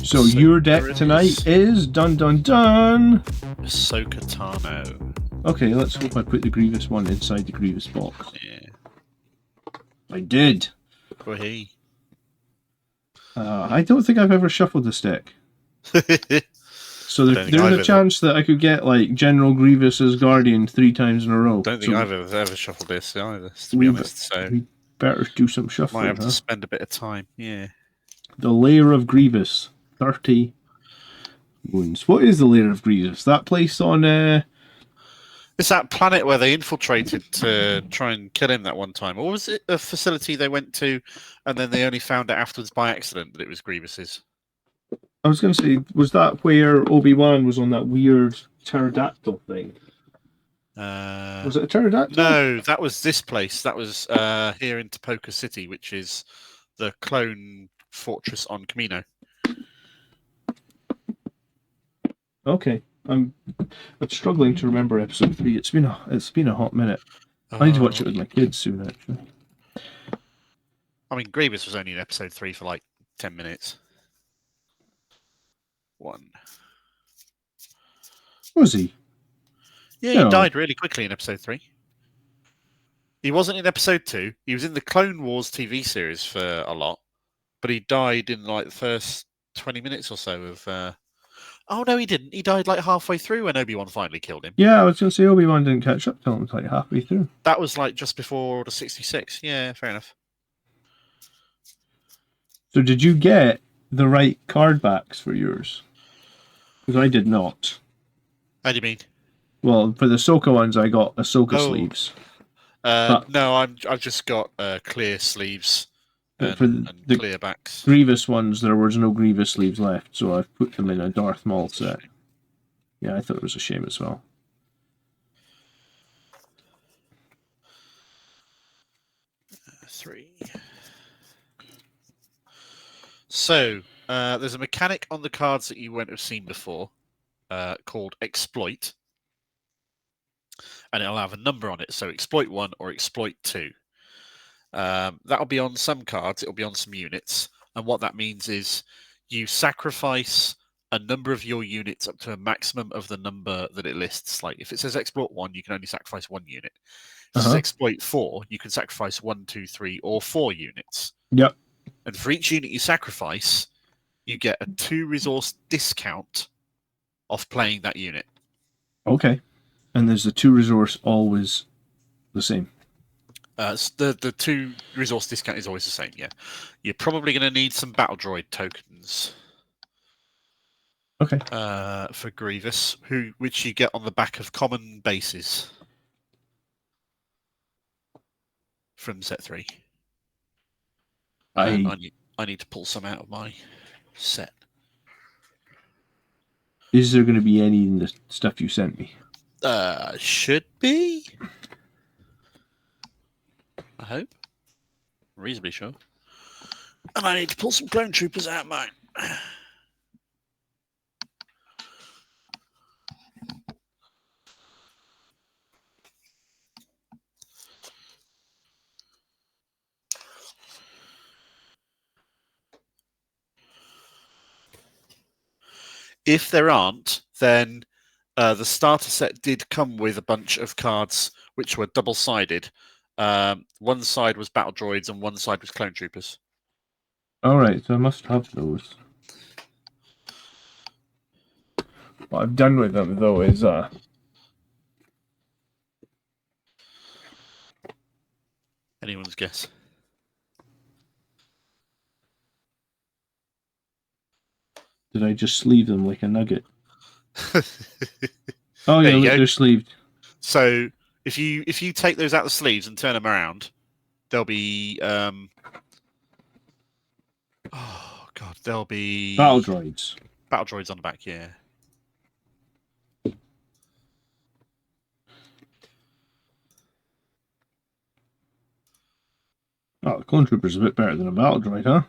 So your deck tonight is dun dun dun. Ashoka Tano. Okay, let's hope I put the Grievous one inside the Grievous box. Yeah. I did. Well, hey. I don't think I've ever shuffled this deck. So there's a chance that I could get like General Grievous as Guardian 3 times in a row. Don't think I've ever shuffled this either, to be honest. So we better do some shuffling. Might have to spend a bit of time. Yeah. The Lair of Grievous, 30 wounds. What is the Lair of Grievous? That place on It's that planet where they infiltrated to try and kill him that one time. Or was it a facility they went to and then they only found out afterwards by accident that it was Grievous's? I was going to say, was that where Obi-Wan was on that weird pterodactyl thing? Was it a pterodactyl? No, that was this place. That was here in Topoka City, which is the clone fortress on Camino. Okay. I'm struggling to remember episode 3. It's been a hot minute. I need to watch it with my kids soon, actually. I mean, Grievous was only in episode 3 for like 10 minutes. 1. Was he? Yeah, he died really quickly in episode 3. He wasn't in episode 2. He was in the Clone Wars TV series for a lot, but he died in like the first 20 minutes or so of. Oh no, he didn't. He died like halfway through when Obi-Wan finally killed him. Yeah, I was going to say Obi-Wan didn't catch up till it was like halfway through. That was like just before Order 66. Yeah, fair enough. So did you get the right card backs for yours? Because I did not. How do you mean? Well, for the Ahsoka ones, I got Ahsoka sleeves. No, I've just got clear sleeves and the clear backs. Grievous ones, there was no Grievous sleeves left, so I've put them in a Darth Maul set. Yeah, I thought it was a shame as well. Three. So, there's a mechanic on the cards that you won't have seen before called Exploit. And it'll have a number on it. So, Exploit 1 or Exploit 2. That'll be on some cards. It'll be on some units. And what that means is you sacrifice a number of your units up to a maximum of the number that it lists. Like if it says Exploit 1, you can only sacrifice 1 unit. If it says Exploit 4, you can sacrifice 1, 2, 3, or 4 units. Yep. And for each unit you sacrifice, you get a 2 resource discount off playing that unit. Okay. And there's the 2 resource always the same. The 2 resource discount is always the same, yeah. You're probably going to need some battle droid tokens. Okay. For Grievous, which you get on the back of common bases from set 3. I need to pull some out of my set. Is there going to be any in the stuff you sent me? Should be. I hope. I'm reasonably sure. And I need to pull some clone troopers out of mine. If there aren't, then the starter set did come with a bunch of cards which were double-sided. One side was battle droids and one side was clone troopers. All right, so I must have those. What I've done with them, though, is anyone's guess. Did I just sleeve them like a nugget? Oh yeah, look, they're sleeved. So if you take those out of the sleeves and turn them around, they'll be they'll be battle droids. Battle droids on the back, yeah. Oh, the clone trooper's a bit better than a battle droid, huh?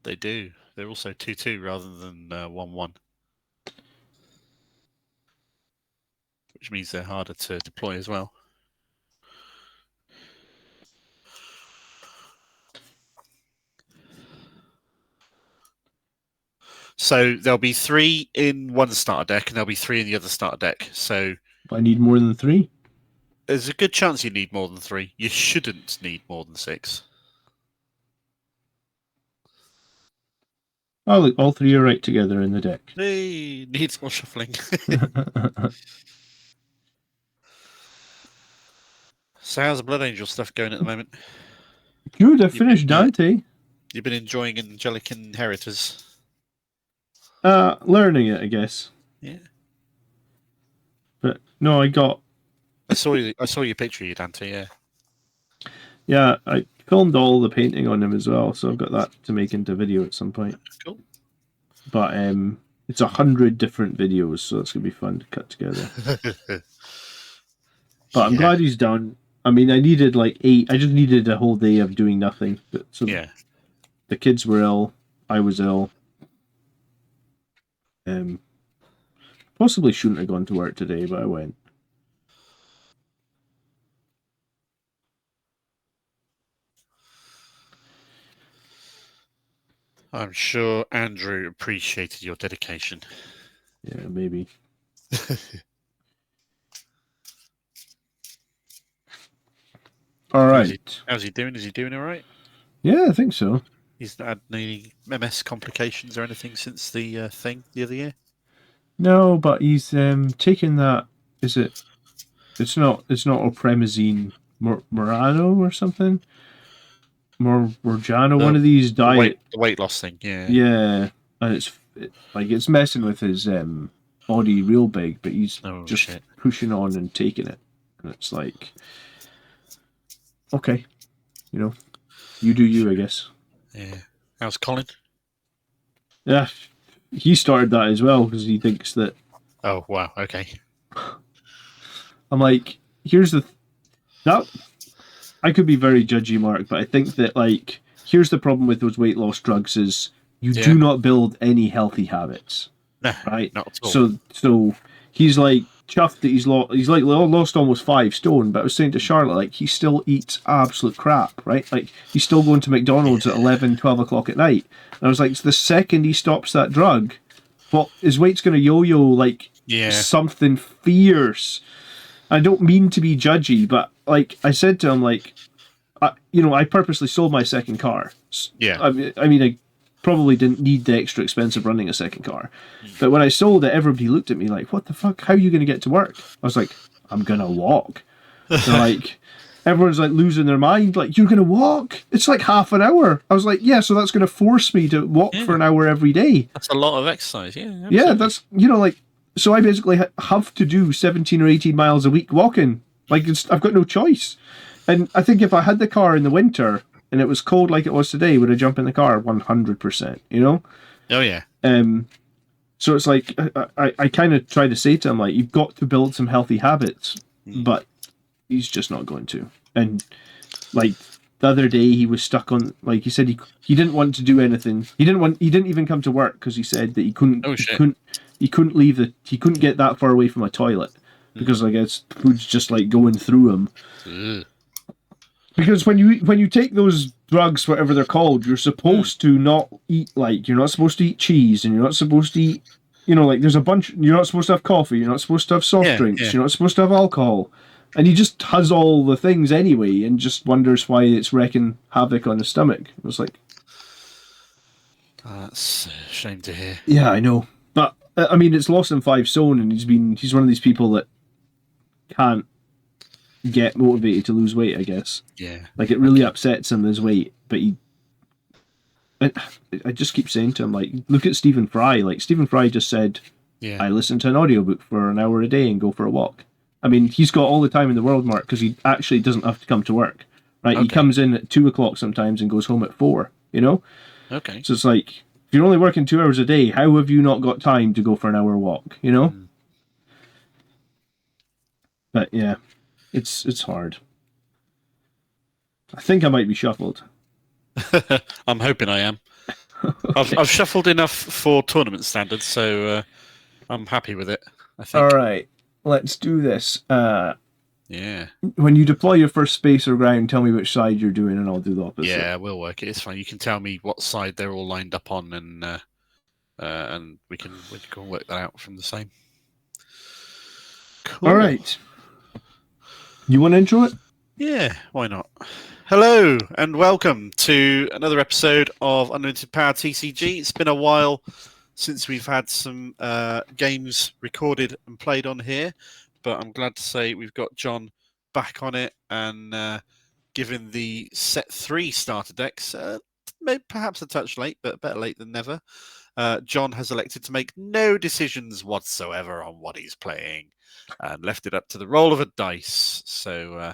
They do. They're also 2-2 rather than 1-1. Which means they're harder to deploy as well. So there'll be 3 in one starter deck, and there'll be 3 in the other starter deck. So I need more than 3. there's a good chance you need more than 3. You shouldn't need more than 6. Oh, look, all 3 are right together in the deck. Hey, needs more shuffling. So how's the Blood Angel stuff going at the moment? Good, I finished been, Dante. You've been enjoying Angelic Inheritors? Learning it, I guess. Yeah. But no, I saw your picture, you Dante. Yeah. Yeah, I filmed all the painting on him as well, so I've got that to make into video at some point. Cool. But it's 100 different videos, so it's gonna be fun to cut together. But I'm glad he's done. I mean, I needed like 8. I just needed a whole day of doing nothing. So yeah. The kids were ill. I was ill. Possibly shouldn't have gone to work today, but I went. I'm sure Andrew appreciated your dedication. Yeah, maybe. All right. How's he doing? Is he doing all right? Yeah, I think so. He's not had any MS complications or anything since the thing the other year? No, but he's taken that. Is it? It's not opremazine Morano or something. Morgiano, one of these diet. The weight loss thing. Yeah. Yeah, and it's messing with his body real big, but he's just pushing on and taking it, and it's like, okay, you do you, I guess. Yeah. How's Colin? Yeah, he started that as well because he thinks that. Oh wow! Okay. I'm like, here's that. I could be very judgy, Mark, but I think that here's the problem with those weight loss drugs is you do not build any healthy habits. No, right? Not at all. So he's like chuffed that he's lost almost 5 stone, but I was saying to Charlotte, he still eats absolute crap, right? He's still going to McDonald's at 11, 12 o'clock at night. And I was like, the second he stops that drug, his weight's going to yo-yo something fierce. I don't mean to be judgy, but I said to him, I purposely sold my second car. Yeah. I mean, I probably didn't need the extra expense of running a second car. But when I sold it, everybody looked at me like, what the fuck? How are you going to get to work? I was like, I'm going to walk. Everyone's losing their mind. You're going to walk? It's half an hour. I was like, yeah, so that's going to force me to walk for an hour every day. That's a lot of exercise. Yeah. Absolutely. Yeah, that's, so I basically have to do 17 or 18 miles a week walking. I've got no choice. And I think if I had the car in the winter and it was cold like it was today, would I jump in the car 100%, Oh, yeah. So it's I kind of try to say to him, you've got to build some healthy habits, but he's just not going to. And, the other day he was stuck on, he said he didn't want to do anything. He didn't even come to work because he said that he couldn't he couldn't get that far away from a toilet because I guess food's just going through him. Because when you take those drugs, whatever they're called, you're supposed to not eat you're not supposed to eat cheese, and you're not supposed to eat there's a bunch. You're not supposed to have coffee. You're not supposed to have soft drinks. You're not supposed to have alcohol, and he just has all the things anyway, and just wonders why it's wreaking havoc on his stomach. It was that's a shame to hear. Yeah, I know, but I mean, it's lost him 5 stone, and he's one of these people that can't get motivated to lose weight, I guess. Yeah. It really upsets him, his weight, but I just keep saying to him, look at Stephen Fry. Stephen Fry just said, I listen to an audiobook for an hour a day and go for a walk. I mean, he's got all the time in the world, Mark, because he actually doesn't have to come to work, right? Okay. He comes in at 2 o'clock sometimes and goes home at 4, Okay. So it's if you're only working 2 hours a day, how have you not got time to go for an hour walk, But yeah. It's hard. I think I might be shuffled. I'm hoping I am. Okay. I've shuffled enough for tournament standards, so I'm happy with it, I think. All right, let's do this. Yeah. When you deploy your first spacer ground, tell me which side you're doing, and I'll do the opposite. Yeah, we'll work it. It's fine. You can tell me what side they're all lined up on, and and we can work that out from the same. Cool. All right. You want to intro it? Yeah, why not? Hello and welcome to another episode of Unlimited Power TCG. It's been a while since we've had some games recorded and played on here, but I'm glad to say we've got John back on it, and given the set 3 starter decks, maybe perhaps a touch late, but better late than never. John has elected to make no decisions whatsoever on what he's playing and left it up to the roll of a dice. So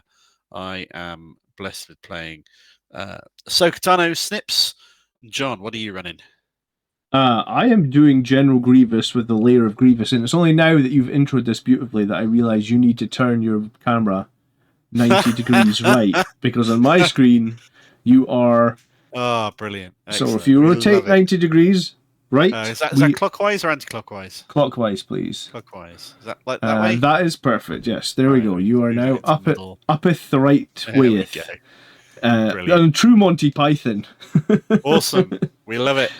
I am blessed with playing Ashoka, Tano, Snips. John, what are you running? I am doing General Grievous with the layer of Grievous, and it's only now that you've introed this beautifully that I realise you need to turn your camera 90 degrees right, because on my screen you are... Oh, brilliant. Excellent. So if you rotate 90 degrees right... is that clockwise or anti-clockwise? Clockwise, please. Clockwise. Is that like that way? That is perfect, yes. There we go. You are now uppeth the right way. True Monty Python. Awesome. We love it.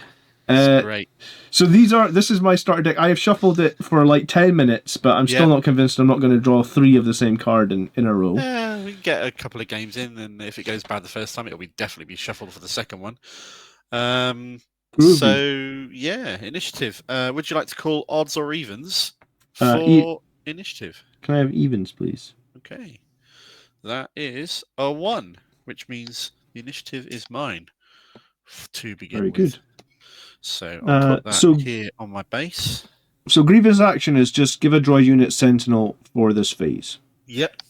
It's great. So this is my starter deck. I have shuffled it for like 10 minutes, but I'm still not convinced I'm not going to draw 3 of the same card in a row. We can get a couple of games in, and if it goes bad the first time, it'll definitely be shuffled for the second one. So, yeah, initiative. Would you like to call odds or evens for initiative? Can I have evens, please? Okay. That is a 1, which means the initiative is mine to begin with. Very good. So I'll put that here on my base. So Grievous' action is just give a droid unit Sentinel for this phase. Yep.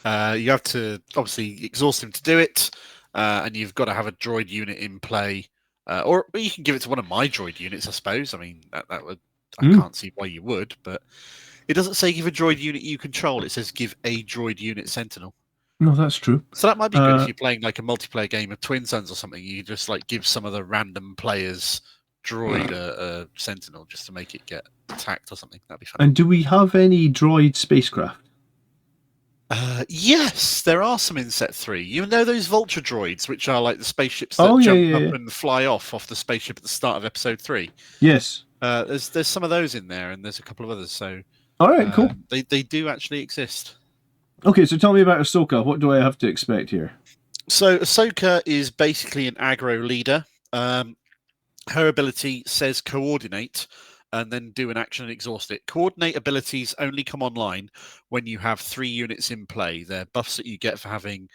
You have to obviously exhaust him to do it, and you've got to have a droid unit in play. Or you can give it to one of my droid units, I suppose. I mean, that would I can't see why you would, but it doesn't say give a droid unit you control. It says give a droid unit Sentinel. No, that's true. So that might be good if you're playing like a multiplayer game of Twin Suns or something. You just like give some of the random players droid a Sentinel just to make it get attacked or something. That'd be fun. And do we have any droid spacecraft? Yes, there are some in set 3. You know those Vulture droids, which are like the spaceships that jump up and fly off the spaceship at the start of episode 3. Yes. There's some of those in there, and there's a couple of others. So, all right, cool. They do actually exist. Okay, so tell me about Ashoka. What do I have to expect here? So Ashoka is basically an aggro leader. Her ability says coordinate and then do an action and exhaust it. Coordinate abilities only come online when you have 3 units in play. They're buffs that you get for having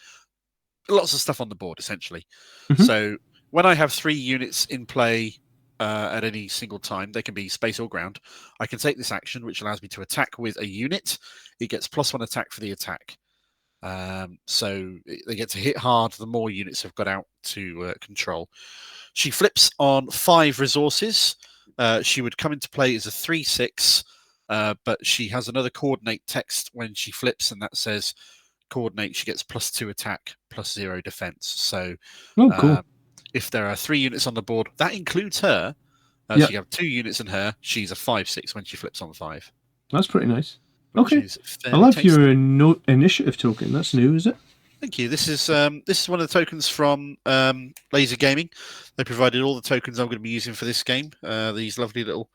lots of stuff on the board, essentially. Mm-hmm. So when I have 3 units in play at any single time, they can be space or ground, I can take this action, which allows me to attack with a unit. It gets +1 attack for the attack. So they get to hit hard the more units have got out to control. She flips on 5 resources. She would come into play as a 3/6, but she has another coordinate text when she flips, and that says coordinate. She gets +2 attack, +0 defense. So cool. If there are 3 units on the board, that includes her. So you have 2 units in her. She's a 5/6 when she flips on 5. That's pretty nice. Okay. I love your initiative token. That's new, is it? Thank you. This is one of the tokens from Laser Gaming. They provided all the tokens I'm going to be using for this game. These lovely little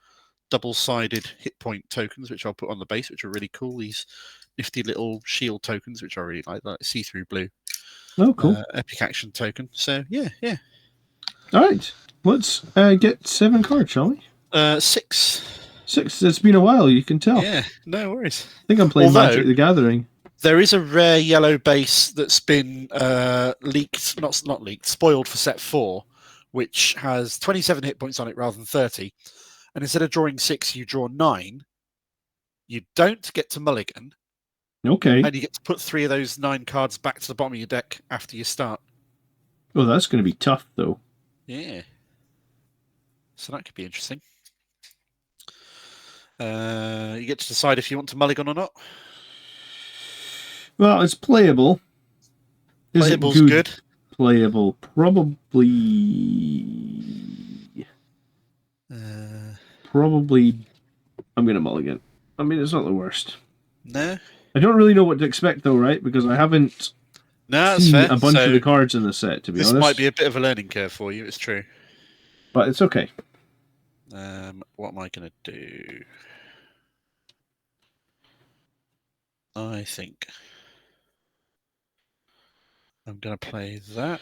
double-sided hit point tokens, which I'll put on the base, which are really cool. These nifty little shield tokens, which I really like see-through blue. Oh, cool. Epic action token. So, yeah. All right. Let's get 7 cards, shall we? 6. 6. It's been a while, you can tell. Yeah, no worries. I think I'm playing Magic the Gathering. There is a rare yellow base that's been leaked, not leaked, spoiled for set 4, which has 27 hit points on it rather than 30. And instead of drawing 6, you draw 9. You don't get to mulligan. Okay. And you get to put 3 of those 9 cards back to the bottom of your deck after you start. Oh, that's going to be tough, though. Yeah. So that could be interesting. You get to decide if you want to mulligan or not. Well, it's playable. Playable's good. Playable. Probably. Probably. I'm going to mulligan. I mean, it's not the worst. No. I don't really know what to expect, though, right? Because I haven't seen a bunch of the cards in the set, to be honest. This might be a bit of a learning curve for you, it's true. But it's okay. What am I going to do? I think I'm going to play that.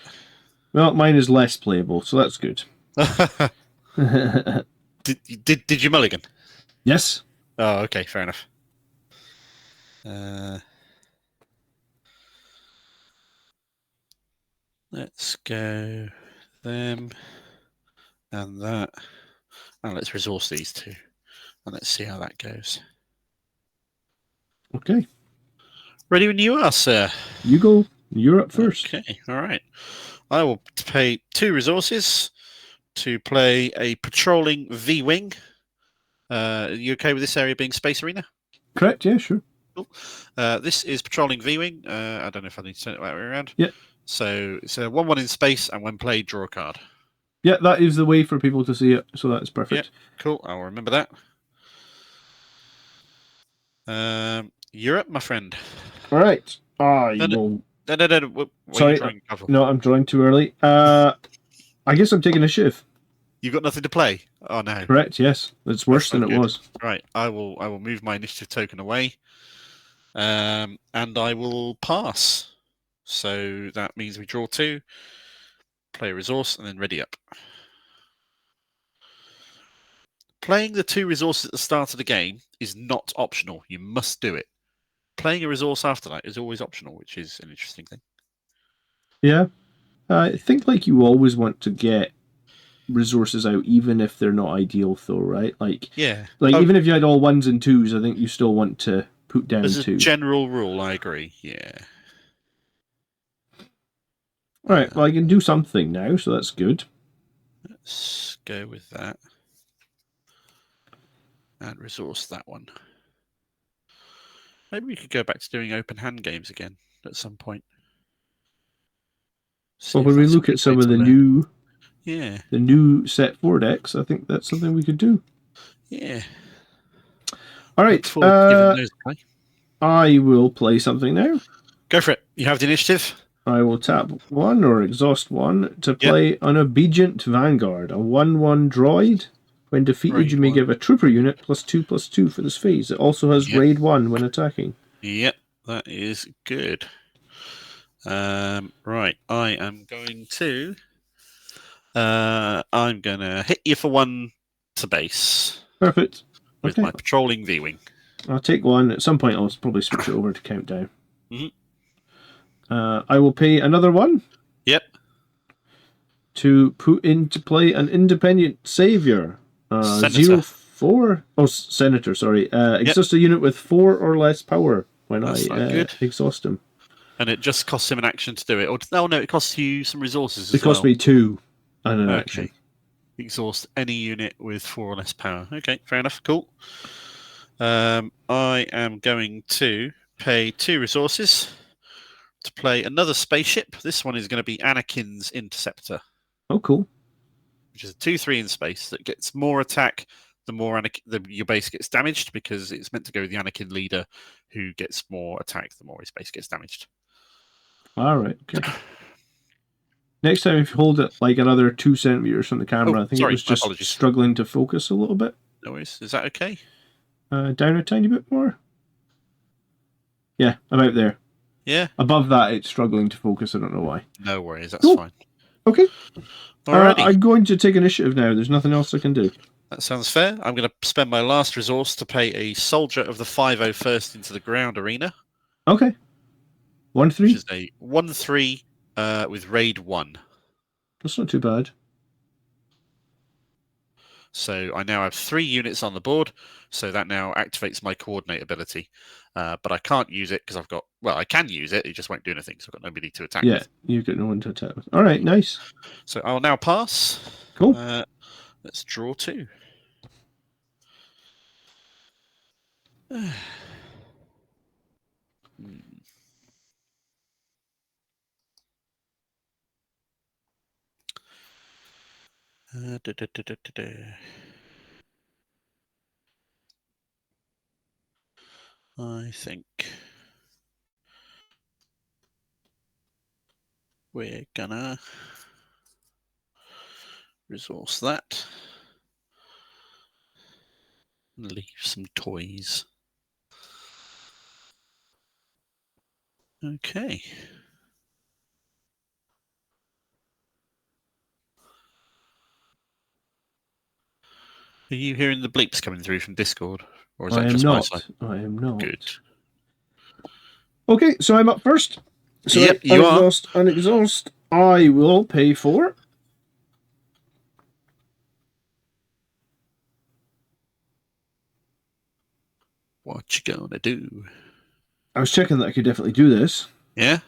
Well, mine is less playable, so that's good. Did you mulligan? Yes. Oh, okay, fair enough. Let's go them and that. And let's resource these two. And let's see how that goes. Okay. Ready when you are, sir. You go. You're up first. Okay, all right. I will pay 2 resources to play a patrolling V-Wing. Are you okay with this area being Space Arena? Correct, yeah, sure. Cool. This is patrolling V-Wing. I don't know if I need to turn it that way around. Yeah. So it's a 1-1 in space, and when played, draw a card. Yeah, that is the way for people to see it, so that's perfect. Yeah, cool. I'll remember that. You're up, my friend. All right. I will. No. What are Sorry, you drawing cover? no, I'm drawing too early. I guess I'm taking initiative. You've got nothing to play. Oh no. Correct. Yes, it's worse than it was. Right. I will move my initiative token away, and I will pass. So that means we draw 2, play a resource, and then ready up. Playing the 2 resources at the start of the game is not optional. You must do it. Playing a resource after that is always optional, which is an interesting thing. Yeah, I think like you always want to get resources out, even if they're not ideal, though, right? Like, yeah, even if you had all 1s and 2s, I think you still want to put down as a 2. general rule, I agree. Yeah. All right. Well, I can do something now, so that's good. Let's go with that and resource that one. Maybe we could go back to doing open hand games again at some point. Well, when we look at some of the new, the new set 4 decks, I think that's something we could do. Yeah. All right. I will play something now. Go for it. You have the initiative. I will tap 1 or exhaust 1 to play an Obedient Vanguard, a 1/1 droid. When defeated, you may give a trooper unit +2/+2 for this phase. It also has raid 1 when attacking. Yep, that is good. Right, I am going to. I'm going to hit you for 1 to base. Perfect. With my patrolling V-Wing. I'll take 1. At some point, I'll probably switch it over to countdown. Mm-hmm. I will pay another 1. Yep. To put into play an independent savior. Senator. 0/4. Oh, Senator, sorry. Exhaust a unit with 4 or less power when I exhaust him. And it just costs him an action to do it. Or no, it costs you some resources as well. It costs me 2 and an action. Exhaust any unit with 4 or less power. Okay, fair enough. Cool. I am going to pay 2 resources to play another spaceship. This one is going to be Anakin's Interceptor. Oh, cool. Which is a 2/3 in space that gets more attack the more your base gets damaged, because it's meant to go with the Anakin leader, who gets more attack the more his base gets damaged. All right. Okay. Next time, if you hold it like another 2 centimeters from the camera, I think it was just struggling to focus a little bit. No worries. Is that okay? Down a tiny bit more. Yeah, about there. Yeah. Above that, it's struggling to focus. I don't know why. No worries. That's fine. Okay. I'm going to take initiative now. There's nothing else I can do. That sounds fair. I'm going to spend my last resource to pay a soldier of the 501st into the ground arena. Okay. 1/3. Which is a 1/3 with raid 1. That's not too bad. So I now have 3 units on the board, so that now activates my coordinate ability. But I can't use it because I've got... Well, I can use it, it just won't do anything, so I've got nobody to attack with. Yeah, you've got no one to attack with. All right, nice. So I'll now pass. Cool. Let's draw 2. I think we're gonna resource that. Leave some toys. Okay. Are you hearing the bleeps coming through from Discord? Or is I that am just my side? not. I am not. Good. Okay, so I'm up first. So Yep, you are. Unexhaust. I will pay for. What you gonna do? I was checking that I could definitely do this. Yeah?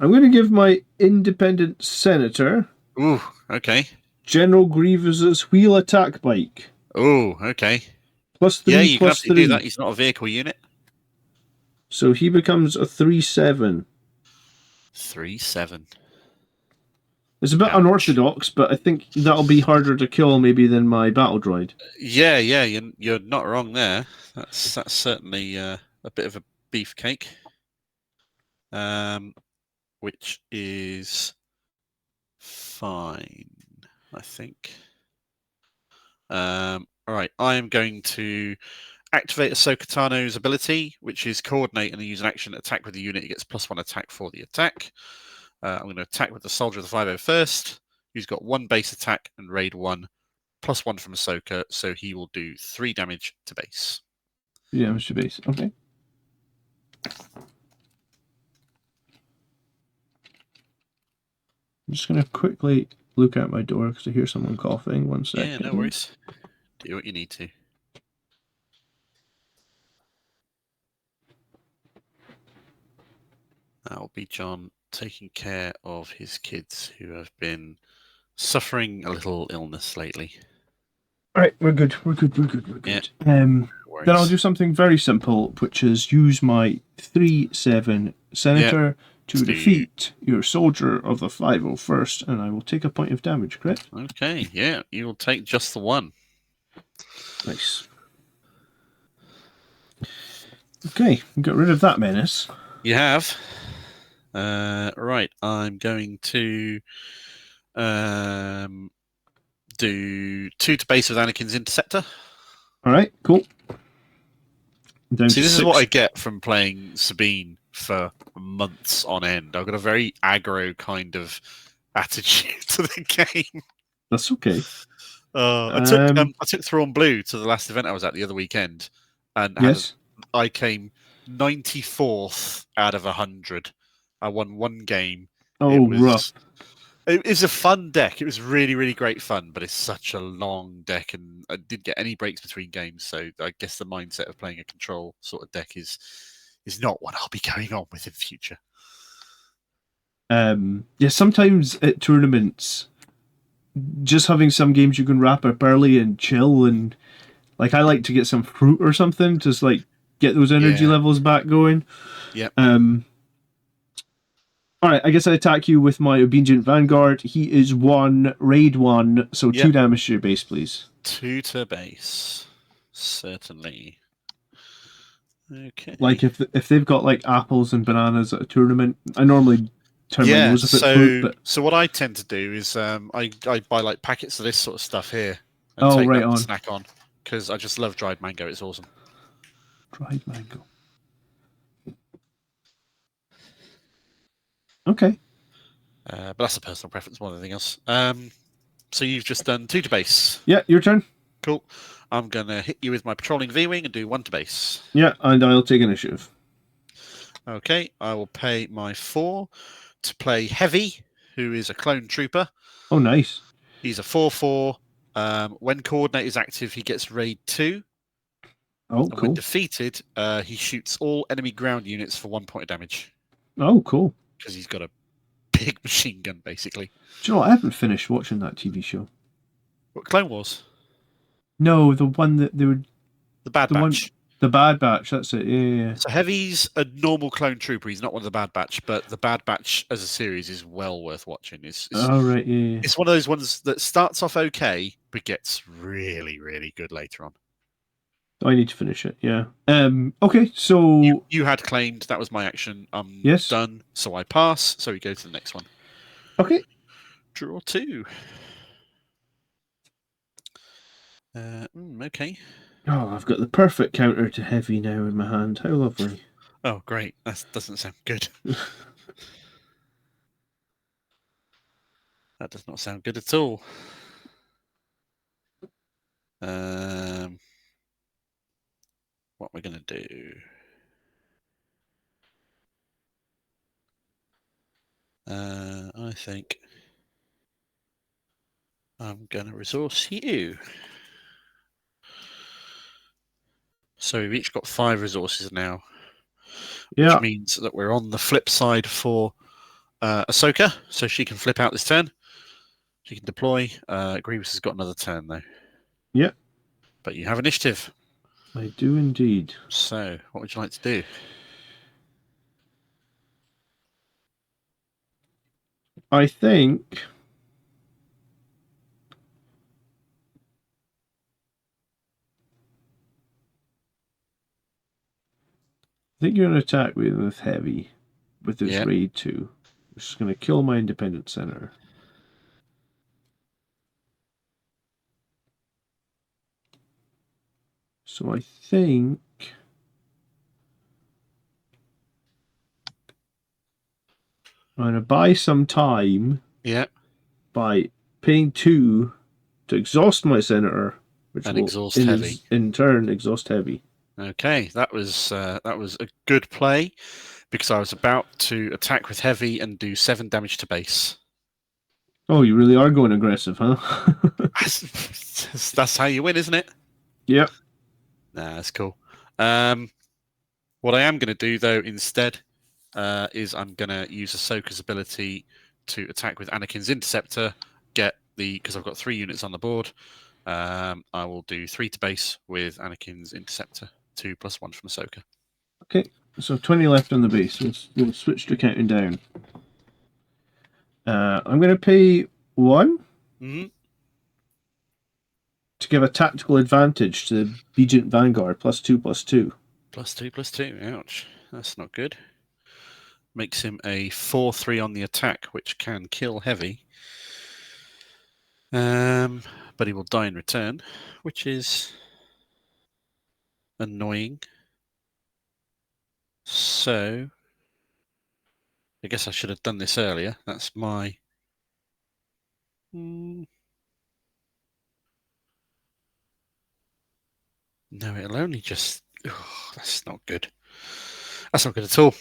I'm going to give my independent senator Ooh, okay. General Grievous's wheel attack bike. Ooh, okay. Plus Yeah, 3, you can plus absolutely do 3. that. He's not a vehicle unit. So he becomes a 3/7. 3/7. It's a bit Ouch. unorthodox, but I think that'll be harder to kill maybe than my battle droid. Yeah, you're not wrong there. That's certainly a bit of a beefcake. Which is fine, I think. All right, I am going to activate Ahsoka Tano's ability, which is coordinate and use an action attack with the unit. It gets +1 attack for the attack. I'm going to attack with the soldier of the 501st, who's got 1 base attack and raid 1, +1 from Ahsoka, so he will do 3 damage to base. 3 damage to base. Okay. I'm just going to quickly look out my door because I hear someone coughing. 1 second. Yeah, no worries. Do what you need to. That'll be John taking care of his kids who have been suffering a little illness lately. All right, we're good. We're good. Yeah. Then I'll do something very simple, which is use my 3/7 senator to defeat your soldier of the 501st, and I will take a point of damage. Correct? Okay. Yeah, you will take just the 1. Nice. Okay, got rid of that menace. You have. Right, I'm going to do 2 to base with Anakin's Interceptor. All right, cool. See, this is what I get from playing Sabine for months on end. I've got a very aggro kind of attitude to the game. That's okay. I took Thrawn Blue to the last event I was at the other weekend, and I came 94th out of 100. I won 1 game. Oh, rough. It was a fun deck. It was really, really great fun, but it's such a long deck, and I didn't get any breaks between games. So I guess the mindset of playing a control sort of deck is not what I'll be going on with in future. Yeah, sometimes at tournaments, just having some games you can wrap up early and chill, and like I like to get some fruit or something, just like get those energy levels back going. Yeah. All right, I guess I attack you with my Obedient Vanguard. He is 1, raid 1, so 2 damage to your base, please. 2 to base, certainly. Okay. Like if they've got like apples and bananas at a tournament, I normally turn my nose up at fruit. But so what I tend to do is I buy like packets of this sort of stuff here and take that and snack on, because I just love dried mango. It's awesome. Dried mango. Okay. But that's a personal preference more than anything else. So you've just done 2 to base. Yeah, your turn. Cool. I'm going to hit you with my patrolling V-Wing and do 1 to base. Yeah, and I'll take initiative. Okay, I will pay my 4 to play Heavy, who is a clone trooper. Oh, nice. He's a 4/4. When coordinate is active, he gets raid 2. Oh, and cool. when defeated, he shoots all enemy ground units for 1 point of damage. Oh, cool. Because he's got a big machine gun, basically. Do you know what? I haven't finished watching that TV show. What, Clone Wars? No, the one that they were... The Bad Batch. The Bad Batch, that's it. Yeah. So Heavy's a normal clone trooper. He's not one of the Bad Batch, but the Bad Batch as a series is well worth watching. Right, yeah. It's one of those ones that starts off okay, but gets really, really good later on. I need to finish it, yeah. Okay, so... You had claimed that was my action. I'm yes. Done, so I pass. So we go to the next one. Okay. Draw 2. Okay. Oh, I've got the perfect counter to heavy now in my hand. How lovely. Oh, great. That doesn't sound good. That does not sound good at all. What we're going to do? I think I'm going to resource you. So we've each got 5 resources now, which Yeah, means that we're on the flip side for Ahsoka, so she can flip out this turn. She can deploy. Grievous has got another turn, though. yeah, But you have initiative. I do indeed. So, what would you like to do? I think you're going to attack me with heavy, with its Yeah. raid 2, which is going to kill my independent center. So I think I'm going to buy some time Yeah. by paying 2 to exhaust my center, which And will exhaust heavy. in turn exhaust heavy. Okay, that was a good play because I was about to attack with heavy and do 7 damage to base. Oh, you really are going aggressive, huh? That's how you win, isn't it? Yep. Nah, that's cool. What I am going to do though instead is I'm going to use Ahsoka's ability to attack with Anakin's interceptor. Because I've got 3 units on the board. I will do 3 to base with Anakin's interceptor. 2 plus 1 from Ahsoka. Okay, so 20 left on the base. We'll switch to counting down. I'm going to pay 1 Mm-hmm. to give a tactical advantage to the Regent Vanguard, +2/+2. +2/+2. Ouch. That's not good. Makes him a 4/3 on the attack, which can kill heavy. But he will die in return, which is annoying. So I guess I should have done this earlier. That's my. No, it'll only just. Oh, that's not good. That's not good at all.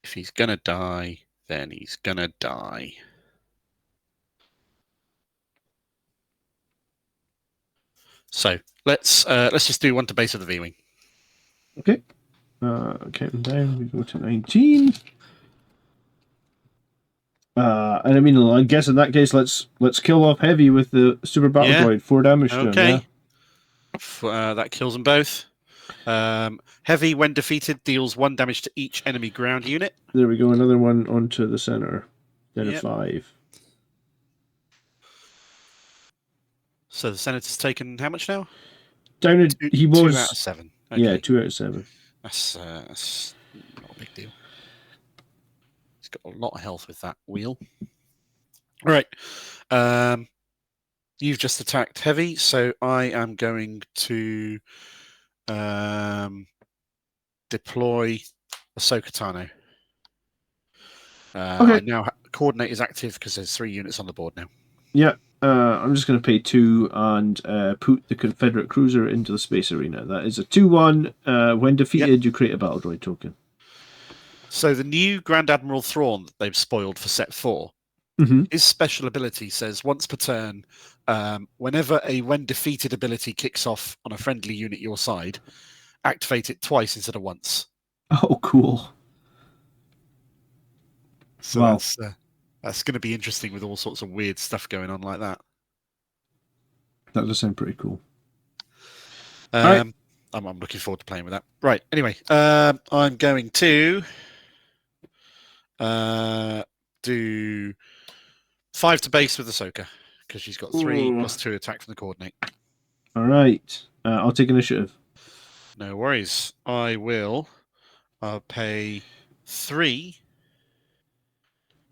If he's gonna die, then he's gonna die. So let's just do 1 to base of the V-wing. Okay. Counting down, we go to 19. And I mean, I guess in that case, let's kill off heavy with the super battle Yeah. droid. 4 damage to him. Yeah. Okay. That kills them both. Heavy, when defeated, deals 1 damage to each enemy ground unit. There we go. Another one onto the center. Down to Yep. 5. So the Senator's taken how much now? Down to he 2 was out of 7. Okay. yeah 2 out of 7. That's not a big deal. He's got a lot of health with that wheel. All right. You've just attacked heavy, so I am going to deploy Ahsoka Tano. Okay. I now coordinate is active because there's 3 units on the board now. Yeah. I'm just going to pay 2 and put the Confederate cruiser into the space arena. That is a 2/1. When defeated, you create a battle droid token. So the new Grand Admiral Thrawn that they've spoiled for set 4, his special ability says once per turn, whenever a when defeated ability kicks off on a friendly unit your side, activate it twice instead of once. Oh, cool. So wow. That's going to be interesting with all sorts of weird stuff going on like that. That does sound pretty cool. Right. I'm looking forward to playing with that. Right. Anyway, I'm going to do 5 to base with Ahsoka because she's got 3 plus 2 attack from the coordinate. All right. I'll take initiative. No worries. I'll pay 3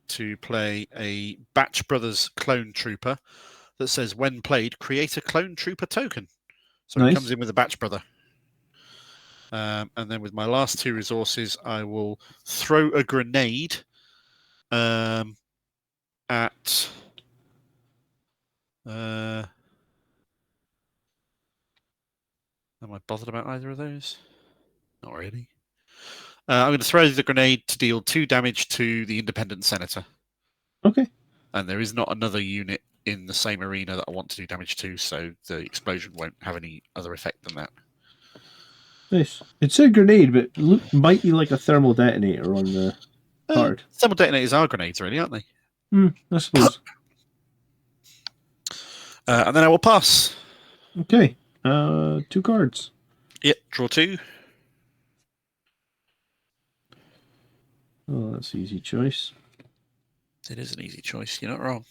to play a Batch Brothers clone trooper that says, when played, create a clone trooper token. So Nice. it comes in with a batch brother. And then with my last 2 resources, I will throw a grenade at... am I bothered about either of those? Not really. I'm going to throw the grenade to deal 2 damage to the independent senator. Okay. And there is not another unit in the same arena that I want to do damage to, so the explosion won't have any other effect than that. Nice. It's a grenade, but might be like a thermal detonator on the card. Thermal detonators are grenades, really, aren't they? I suppose. And then I will pass. Okay. 2 cards. Yep, draw 2. Oh, that's an easy choice. It is an easy choice. You're not wrong.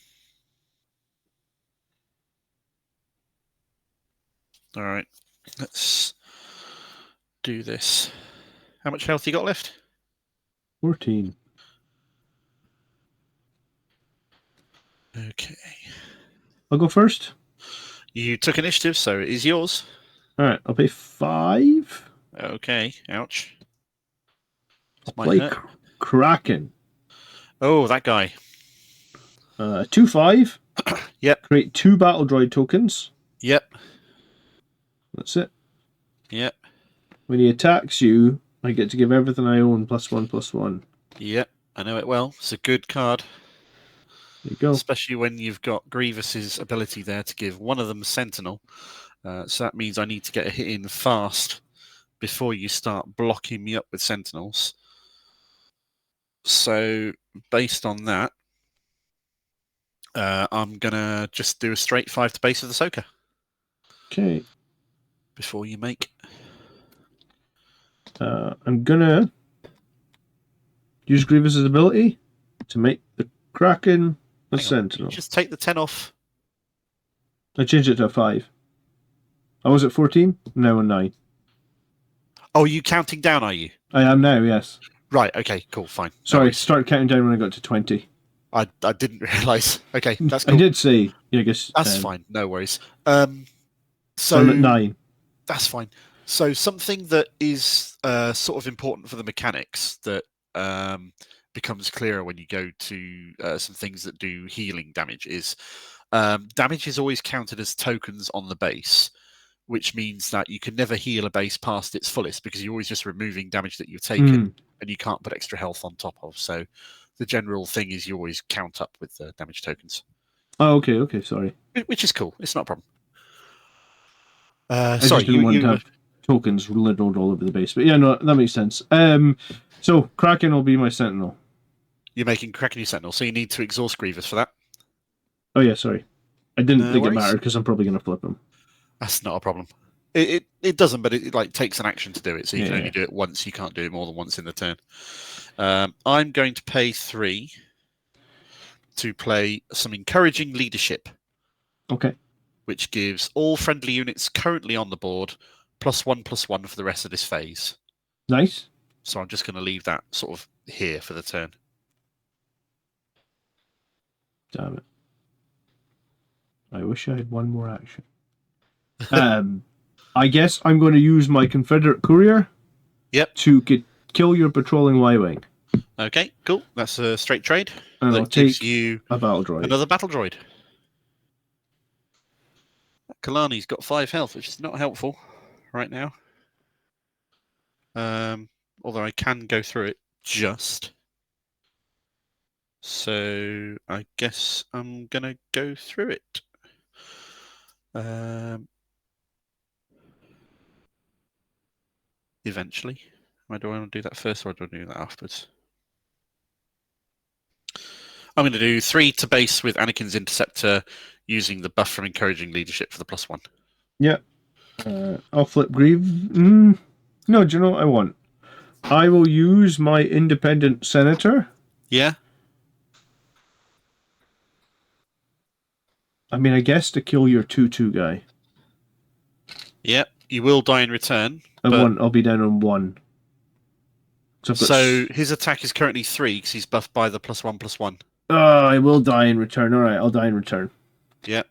All right, let's do this. How much health you got left? 14. Okay. I'll go first. You took initiative, so it is yours. All right. I'll pay 5. Okay. Ouch. I'll play Kraken. Oh, that guy. 2/5. Yep. Create 2 battle droid tokens. Yep. That's it. Yep. When he attacks you, I get to give everything I own +1/+1. Yep. I know it well. It's a good card. There you go. Especially when you've got Grievous's ability there to give one of them Sentinel. So that means I need to get a hit in fast before you start blocking me up with Sentinels. So based on that, I'm going to just do a straight 5 to base of the Ahsoka. Okay. Before you make. I'm going to use Grievous's ability to make the Kraken a Sentinel. Just take the 10 off. I changed it to a 5. I was at 14, now a 9. Oh, are you counting down, are you? I am now, yes. Right, okay, cool, fine. Sorry, start counting down when I got to 20. I didn't realise. Okay, that's cool. I did say, I guess. That's fine, no worries. So I'm at 9. That's fine. So something that is sort of important for the mechanics that becomes clearer when you go to some things that do healing damage is damage is always counted as tokens on the base, which means that you can never heal a base past its fullest because you're always just removing damage that you've taken and you can't put extra health on top of. So the general thing is you always count up with the damage tokens. Oh, okay, sorry. Which is cool. It's not a problem. I just didn't want to have tokens riddled all over the base. But yeah, no, that makes sense. So Kraken will be my Sentinel. You're making Kraken your Sentinel, so you need to exhaust Grievous for that. Oh yeah, sorry. I didn't think it mattered because I'm probably going to flip him. That's not a problem. It doesn't, but it like takes an action to do it. So you can only do it once. You can't do it more than once in the turn. I'm going to pay 3 to play some encouraging leadership. Okay. Which gives all friendly units currently on the board +1/+1 for the rest of this phase. Nice. So I'm just going to leave that sort of here for the turn. Damn it. I wish I had one more action. I guess I'm going to use my Confederate Courier. Yep. To kill your patrolling Y-Wing. Okay, cool. That's a straight trade. And that I'll take gives you a battle droid. Another battle droid. Kalani's got 5 health, which is not helpful right now. Although I can go through it just. So I guess I'm going to go through it. Eventually. Do I want to do that first or do I do that afterwards? I'm going to do 3 to base with Anakin's Interceptor using the buff from Encouraging Leadership for the +1. Yeah. I'll flip Grieve. No, do you know what I want? I will use my Independent Senator. Yeah. I mean, I guess to kill your 2/2 guy. Yeah, you will die in return. I'll be down on 1. So his attack is currently 3 because he's buffed by the +1/+1. I will die in return. All right, I'll die in return. Yeah.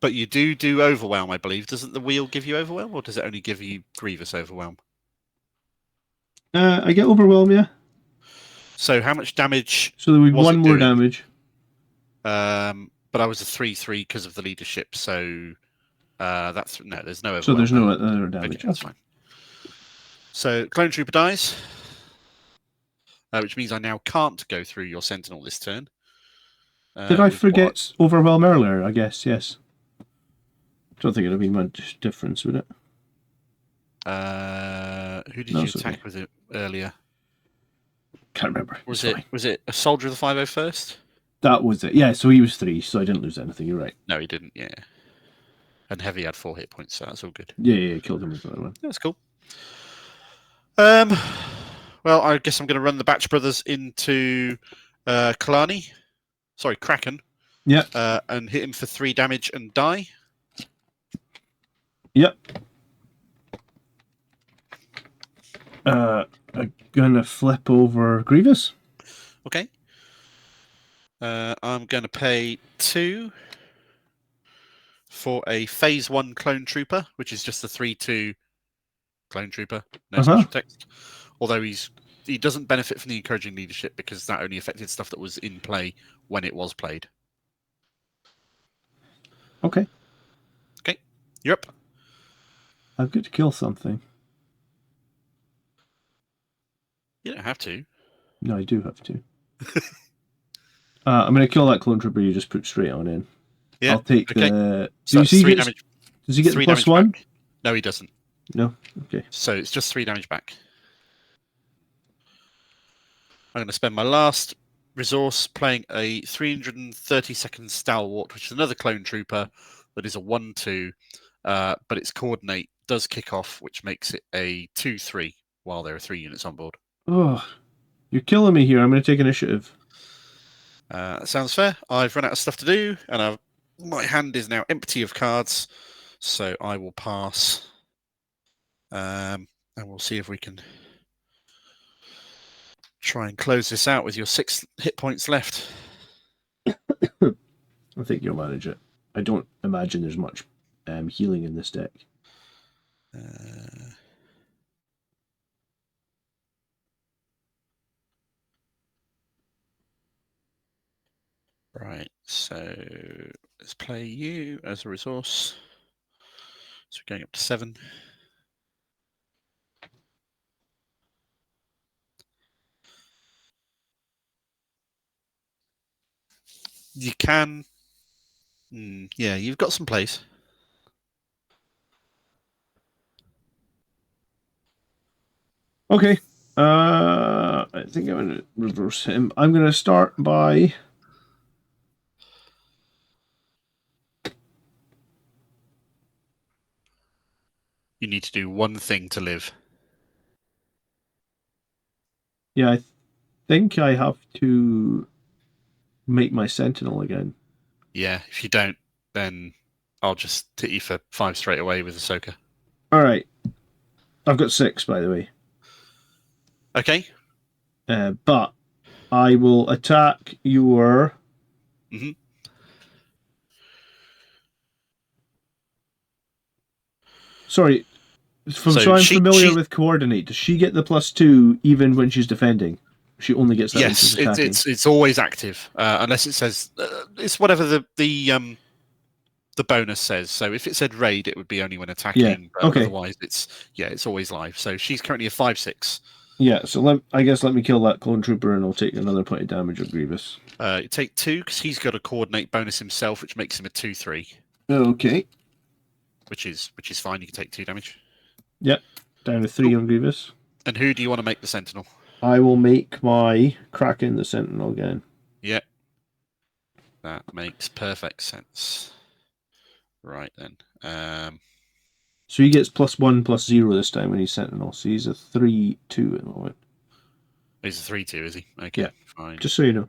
But you do overwhelm, I believe. Doesn't the wheel give you overwhelm, or does it only give you Grievous overwhelm? I get overwhelm, yeah. So how much damage So there would be was one it more doing? damage. But I was a 3/3 because of the leadership, so that's no. There's no overwhelm. So there's there. no other damage. Okay, that's fine. So Clone Trooper dies, which means I now can't go through your Sentinel this turn. Did I forget overwhelm earlier? I guess, yes. Don't think it'd be much difference, would it? Who did you attack with it earlier? Can't remember. Was it a soldier of the 501st? That was it. Yeah, so he was 3, so I didn't lose anything. You're right. No, he didn't. Yeah, and Heavy had 4 hit points, so that's all good. Yeah, killed him with that one. That's cool. Well, I guess I'm going to run the Batch Brothers into Kalani. Sorry, Kraken. Yeah. And hit him for 3 damage and die. Yep. I'm gonna flip over Grievous. Okay. I'm going to pay 2 for a Phase 1 Clone Trooper, which is just a 3/2 Clone Trooper. No special text. Although he doesn't benefit from the encouraging leadership because that only affected stuff that was in play when it was played. Okay. Okay. You're up. I've got to kill something. You don't have to. No, I do have to. I'm going to kill that Clone Trooper you just put straight on in. Yeah. I'll take the... So does he get the +1? Back? No, he doesn't. No? Okay. So it's just 3 damage back. I'm going to spend my last resource playing a 330-second Stalwart, which is another Clone Trooper that is a 1/2, but its coordinate does kick off, which makes it a 2/3 while there are 3 units on board. Oh, you're killing me here. I'm going to take initiative. That sounds fair. I've run out of stuff to do, and my hand is now empty of cards, so I will pass. And we'll see if we can try and close this out with your 6 hit points left. I think you'll manage it. I don't imagine there's much healing in this deck. Right, so let's play you as a resource. So we're going up to 7. You can... yeah, you've got some place. Okay. I think I'm going to reverse him. I'm going to start by... You need to do one thing to live. Yeah, I think I have to make my Sentinel again. Yeah, if you don't, then I'll just hit you for 5 straight away with Ahsoka. All right. I've got 6, by the way. Okay. But I will attack your... Mm-hmm. Sorry. So I'm familiar with coordinate. Does she get the +2 even when she's defending? She only gets that when she's attacking. Yes, it's always active, unless it says... it's whatever the bonus says. So if it said raid, it would be only when attacking. Yeah. But okay. Otherwise, it's always live. So she's currently a 5/6. Yeah. So let me kill that Clone Trooper, and I'll take another point of damage of Grievous. You take 2 because he's got a coordinate bonus himself, which makes him a 2/3. Okay. Which is fine. You can take 2 damage. Yep. Down to 3 on Grievous. And who do you want to make the Sentinel? I will make my Kraken the Sentinel again. Yeah. That makes perfect sense. Right then. So he gets +1/+0 this time when he's Sentinel. So he's a 3/2 at the moment. He's a 3/2, is he? Okay, yeah. Fine. Just so you know.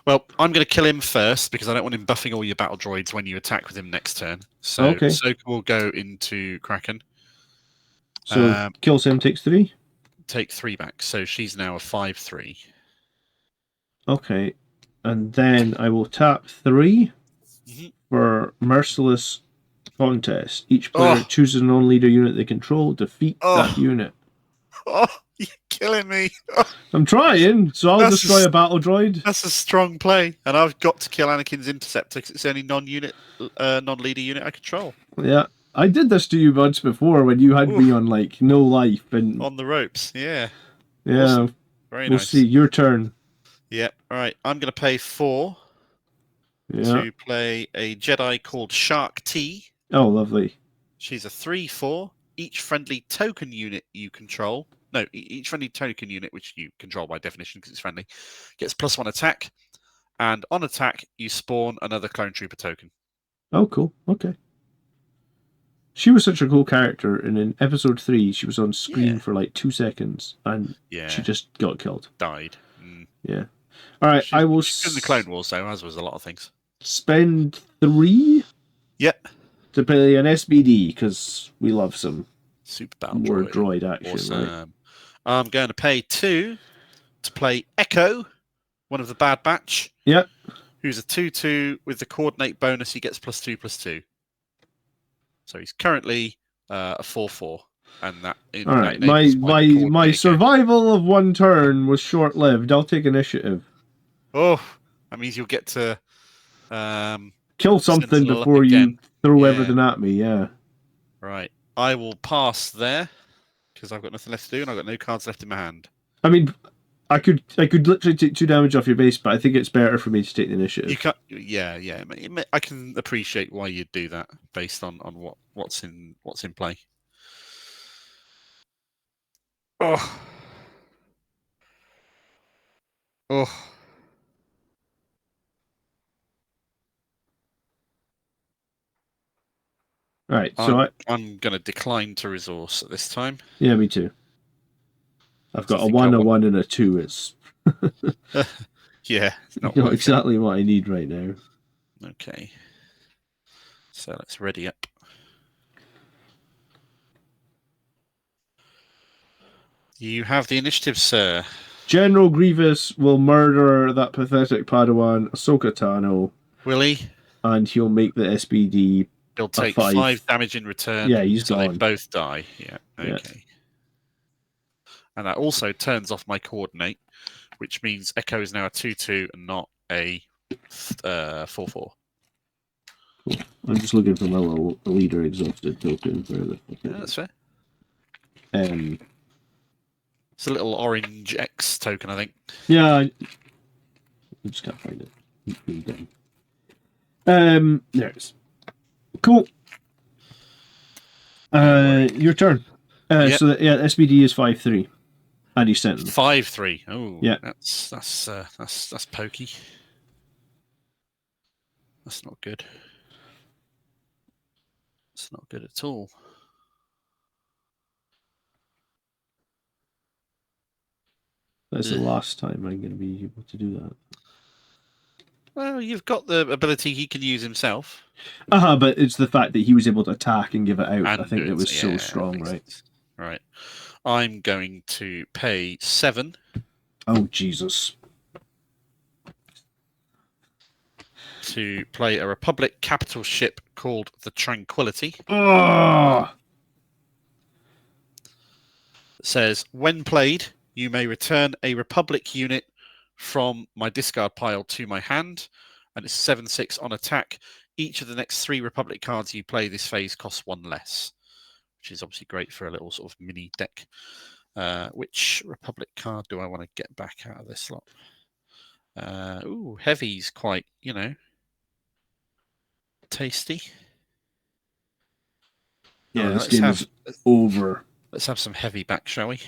Well, I'm going to kill him first because I don't want him buffing all your battle droids when you attack with him next turn. So okay. Ahsoka will go into Kraken. So kills him, takes 3? Take 3 back. So she's now a 5/3. Okay. And then I will tap 3 for Merciless Contest. Each player chooses a non-leader unit they control. Defeat that unit. Oh, you're killing me. I'm trying, so I'll destroy a battle droid. That's a strong play. And I've got to kill Anakin's Interceptor because it's the only non-leader unit I control. Yeah. I did this to you once before when you had me on, like, no life. And on the ropes, yeah. Yeah. Awesome. Very nice. We'll see. Your turn. Yep. All right. I'm going to pay 4 to play a Jedi called Shark T. Oh, lovely. She's a 3/4. Each friendly token unit you control. No, each friendly token unit, which you control by definition because it's friendly, gets +1 attack. And on attack, you spawn another Clone Trooper token. Oh, cool. Okay. She was such a cool character, and in episode 3, she was on screen for like 2 seconds, and she just got killed. Died. Yeah. All right, I will. She's in the Clone Wars, though, as was a lot of things. Spend 3. Yep. To play an SBD because we love some super battle more droid action. Awesome. Right? I'm going to pay 2 to play Echo, one of the Bad Batch. Yep. Who's a 2/2 with the coordinate bonus. He gets +2/+2. So he's currently a 4/4, and that. All right, my survival of one turn was short-lived. I'll take initiative. Oh, that means you'll get to kill something before you throw everything at me. Yeah. Right. I will pass there because I've got nothing left to do, and I've got no cards left in my hand. I mean, I could literally take 2 damage off your base, but I think it's better for me to take the initiative. You can't. Yeah. I can appreciate why you'd do that based on what's in play. Oh. Right, so I'm going to decline to resource at this time. Yeah, me too. I've got a 1, a 1, and a 2. It's yeah, it's not exactly what I need right now. Okay, so let's ready up. You have the initiative, sir. General Grievous will murder that pathetic Padawan, Ahsoka Tano. Will he? And he'll make the SBD. He'll take 5 damage in return. Yeah, he's gone. They both die. Yeah, okay. Yeah. And that also turns off my coordinate, which means Echo is now a 2/2 and not a 4/4. Cool. I'm just looking for my little leader exhausted token. That's fair. It's a little orange X token, I think. Yeah, I just can't find it. There it is. Cool. Your turn. Yep. So SBD is 5/3, and he's sent 5/3. Oh, yeah. That's pokey. That's not good. It's not good at all. That's the last time I'm going to be able to do that. Well, you've got the ability he can use himself. But it's the fact that he was able to attack and give it out. I think it was so strong, right? Sense. Right. I'm going to pay 7. Oh, Jesus. To play a Republic capital ship called the Tranquility. Oh! It says, when played, you may return a Republic unit from my discard pile to my hand, and it's 7/6 on attack. Each of the next 3 Republic cards you play this phase costs 1 less, which is obviously great for a little sort of mini deck. Which Republic card do I want to get back out of this slot? Heavy's quite, tasty. Yeah, this game is over. Let's have some heavy back, shall we?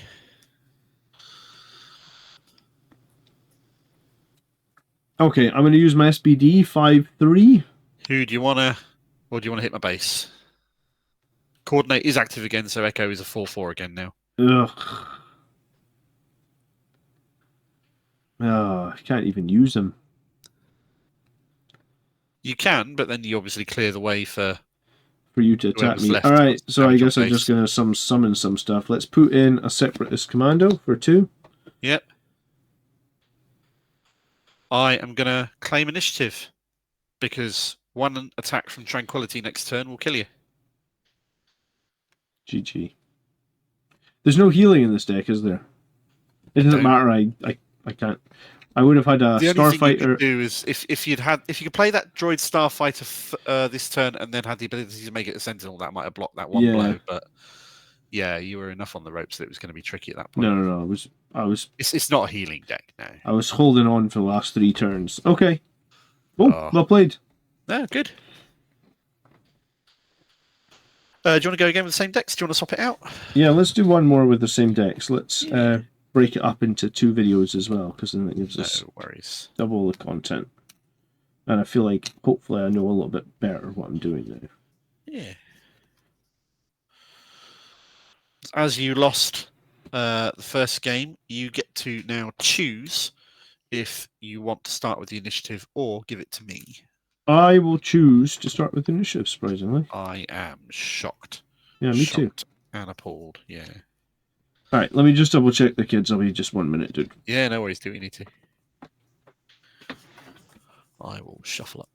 Okay, I'm going to use my SBD 5/3. Who do you want to, or do you want to hit my base? Coordinate is active again, so Echo is a 4/4 again now. Ugh. I can't even use him. You can, but then you obviously clear the way for you to attack me. All right, so I guess I'm just going to summon some stuff. Let's put in a Separatist Commando for 2. Yep. I am going to claim initiative because 1 attack from Tranquility next turn will kill you. GG. There's no healing in this deck, is there? It doesn't matter. I can't. I would have had a the only thing you Starfighter. could do is if you could play that droid Starfighter this turn and then had the ability to make it a Sentinel, that might have blocked that one blow. But yeah, you were enough on the ropes that it was going to be tricky at that point. No. I was. It's not a healing deck now. I was holding on for the last 3 turns. Okay. Oh, well played. No, good. Do you want to go again with the same decks? Do you want to swap it out? Yeah, let's do one more with the same decks. Let's break it up into 2 videos as well, because then it gives us double the content. And I feel like, hopefully, I know a little bit better what I'm doing now. Yeah. As you lost the first game, you get to now choose if you want to start with the initiative or give it to me. I will choose to start with initiative, surprisingly. I am shocked. Yeah, me too. And appalled, yeah. Alright, let me just double check the kids. I'll be just 1 minute, dude. Yeah, no worries. Do what you need to. I will shuffle up